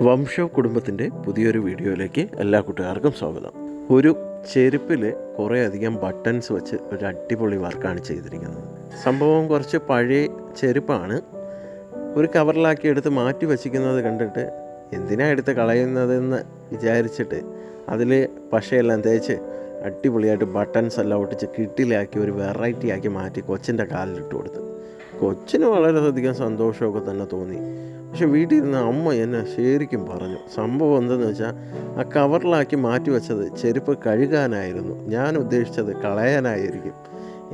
വംശ കുടുംബത്തിൻ്റെ പുതിയൊരു വീഡിയോയിലേക്ക് എല്ലാ കൂട്ടുകാർക്കും സ്വാഗതം. ഒരു ചെരുപ്പിൽ കുറേയധികം ബട്ടൺസ് വെച്ച് ഒരു അടിപൊളി വർക്കാണ് ചെയ്തിരിക്കുന്നത്. സംഭവം കുറച്ച് പഴയ ചെരുപ്പാണ്. ഒരു കവറിലാക്കി എടുത്ത് മാറ്റി വച്ചിരിക്കുന്നത് കണ്ടിട്ട് എന്തിനാ എടുത്ത് കളയുന്നതെന്ന് വിചാരിച്ചിട്ട് അതിൽ പശയെല്ലാം തേച്ച് അടിപൊളിയായിട്ട് ബട്ടൺസ് എല്ലാം ഒട്ടിച്ച് കിട്ടിലാക്കി ഒരു വെറൈറ്റി ആക്കി മാറ്റി കൊച്ചിൻ്റെ കാലിലിട്ട് കൊടുത്ത്. കൊച്ചിന് വളരെയധികം സന്തോഷമൊക്കെ തന്നെ തോന്നി. പക്ഷെ വീട്ടിൽ നിന്ന് അമ്മ എന്നെ ശരിക്കും പറഞ്ഞു. സംഭവം എന്തെന്ന് വെച്ചാൽ ആ കവറിലാക്കി മാറ്റി വെച്ചത് ചെരുപ്പ് കഴുകാനായിരുന്നു, ഞാൻ ഉദ്ദേശിച്ചത് കളയാനായിരിക്കും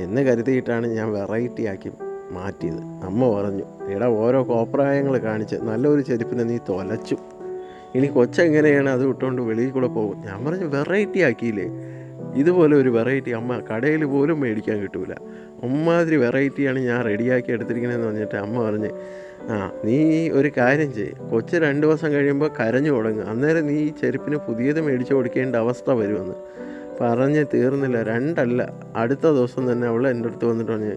എന്ന് കരുതിയിട്ടാണ് ഞാൻ വെറൈറ്റി ആക്കി മാറ്റിയത്. അമ്മ പറഞ്ഞു, എടാ ഓരോ കോപ്രായങ്ങൾ കാണിച്ച് നല്ലൊരു ചെരുപ്പിനെ നീ തൊലച്ചു, ഇനി കൊച്ചെങ്ങനെയാണ് അത് വിട്ടുകൊണ്ട് വെളിയിൽ കൂടെ പോകും. ഞാൻ പറഞ്ഞു വെറൈറ്റി ആക്കിയില്ലേ, ഇതുപോലെ ഒരു വെറൈറ്റി അമ്മ കടയിൽ പോലും മേടിക്കാൻ കിട്ടൂല, അമ്മാതിരി വെറൈറ്റിയാണ് ഞാൻ റെഡിയാക്കി എടുത്തിരിക്കണമെന്ന് പറഞ്ഞിട്ട് അമ്മ പറഞ്ഞ്, നീ ഒരു കാര്യം ചെയ്യ്, കൊച്ച് 2 ദിവസം കഴിയുമ്പോൾ കരഞ്ഞു തുടങ്ങും, അന്നേരം നീ ഈ ചെരുപ്പിന് പുതിയത് മേടിച്ച് കൊടുക്കേണ്ട അവസ്ഥ വരുമെന്ന് പറഞ്ഞ് തീർന്നില്ല. 2 അല്ല, അടുത്ത ദിവസം തന്നെ അവൾ എൻ്റെ അടുത്ത് വന്നിട്ട് പറഞ്ഞ്,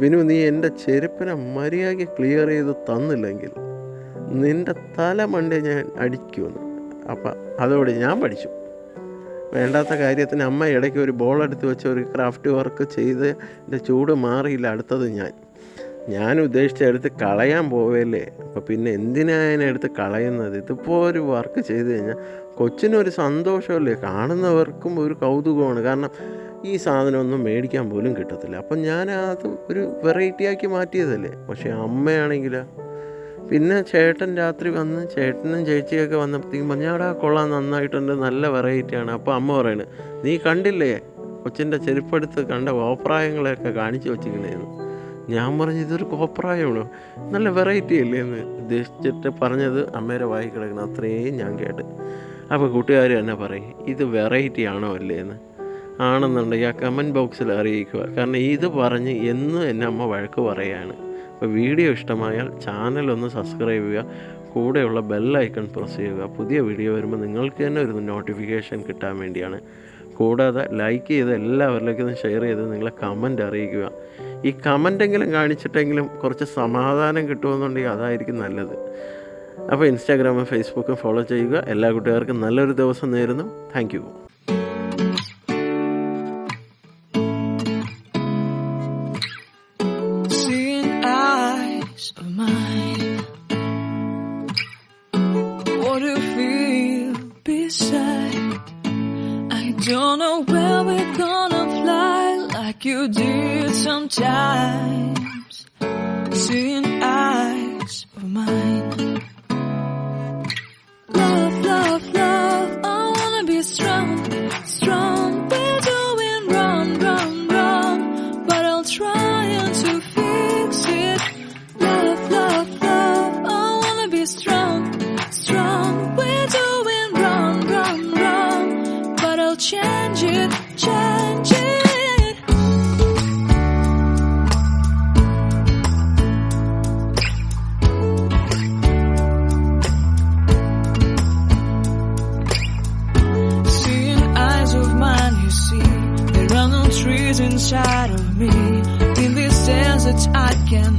വിനു നീ എൻ്റെ ചെരുപ്പിനെ മര്യാദയ്ക്ക് ക്ലിയർ ചെയ്ത് തന്നില്ലെങ്കിൽ നിൻ്റെ തല മണ്ടേ ഞാൻ അടിക്കുമെന്ന്. അപ്പം അതോടെ ഞാൻ പഠിച്ചു. വേണ്ടാത്ത കാര്യത്തിന് അമ്മ ഇടയ്ക്ക് ഒരു ബോൾ എടുത്ത് വെച്ച് ഒരു ക്രാഫ്റ്റ് വർക്ക് ചെയ്ത് എൻ്റെ ചൂട് മാറിയില്ല. അടുത്തത് ഞാൻ ഉദ്ദേശിച്ച എടുത്ത് കളയാൻ പോവല്ലേ, അപ്പോൾ പിന്നെ എന്തിനാണ് എടുത്ത് കളയുന്നത്? ഇതിപ്പോൾ ഒരു വർക്ക് ചെയ്ത് കഴിഞ്ഞാൽ കൊച്ചിനൊരു സന്തോഷമല്ലേ, കാണുന്നവർക്കും ഒരു കൗതുകമാണ്. കാരണം ഈ സാധനമൊന്നും മേടിക്കാൻ പോലും കിട്ടത്തില്ല. അപ്പം ഞാൻ അത് ഒരു വെറൈറ്റി ആക്കി മാറ്റിയതല്ലേ. പക്ഷേ അമ്മയാണെങ്കിൽ പിന്നെ ചേട്ടൻ രാത്രി വന്ന് ചേട്ടനും ചേച്ചിയൊക്കെ വന്നപ്പോഴത്തേക്കും പറഞ്ഞാടാ കൊള്ളാൻ നന്നായിട്ടുണ്ട്, നല്ല വെറൈറ്റിയാണ്. അപ്പോൾ അമ്മ പറയുന്നത്, നീ കണ്ടില്ലേ കൊച്ചിൻ്റെ ചെരുപ്പെടുത്ത് കണ്ട കോപ്രായങ്ങളെയൊക്കെ കാണിച്ചു വെച്ചിരിക്കണേന്ന്. ഞാൻ പറഞ്ഞു ഇതൊരു കോപ്രായമാണോ, നല്ല വെറൈറ്റി അല്ലേ എന്ന് ഉദ്ദേശിച്ചിട്ട് പറഞ്ഞത് അമ്മയുടെ വായി കിടക്കണം. അത്രയും ഞാൻ കേട്ട്. അപ്പോൾ കൂട്ടുകാർ തന്നെ പറയും ഇത് വെറൈറ്റി ആണോ അല്ലേ എന്ന്. ആണെന്നുണ്ടെങ്കിൽ ആ കമൻറ്റ് ബോക്സിൽ അറിയിക്കുക. കാരണം ഇത് പറഞ്ഞ് എന്നും എന്നെ അമ്മ വഴക്ക് പറയുകയാണ്. അപ്പോൾ വീഡിയോ ഇഷ്ടമായാൽ ചാനലൊന്ന് സബ്സ്ക്രൈബ് ചെയ്യുക, കൂടെയുള്ള ബെല്ലൈക്കൺ പ്രസ് ചെയ്യുക. പുതിയ വീഡിയോ വരുമ്പോൾ നിങ്ങൾക്ക് തന്നെ ഒരു നോട്ടിഫിക്കേഷൻ കിട്ടാൻ വേണ്ടിയാണ്. കൂടാതെ ലൈക്ക് ചെയ്ത് എല്ലാവരിലേക്കും ഷെയർ ചെയ്ത് നിങ്ങളെ കമൻറ്റ് അറിയിക്കുക. ഈ കമൻറ്റെങ്കിലും കാണിച്ചിട്ടെങ്കിലും കുറച്ച് സമാധാനം കിട്ടുമെന്നുണ്ടെങ്കിൽ അതായിരിക്കും നല്ലത്. അപ്പോൾ ഇൻസ്റ്റാഗ്രാമും ഫേസ്ബുക്കും ഫോളോ ചെയ്യുക. എല്ലാ കൂട്ടുകാർക്കും നല്ലൊരു ദിവസം നേരുന്നു. Thank you. Of mine, what do you feel beside? I don't know where we're gonna fly like you did sometimes. Seeing eyes of mine, love, love, love, I wanna be strong, strong. We're doing wrong, wrong, wrong, but I'll try to fix it. Love, love, love, I wanna be strong, strong. We're doing wrong, wrong, wrong, but I'll change it, change it. Seeing eyes of mine, you see, there are no trees inside of me. In this desert I can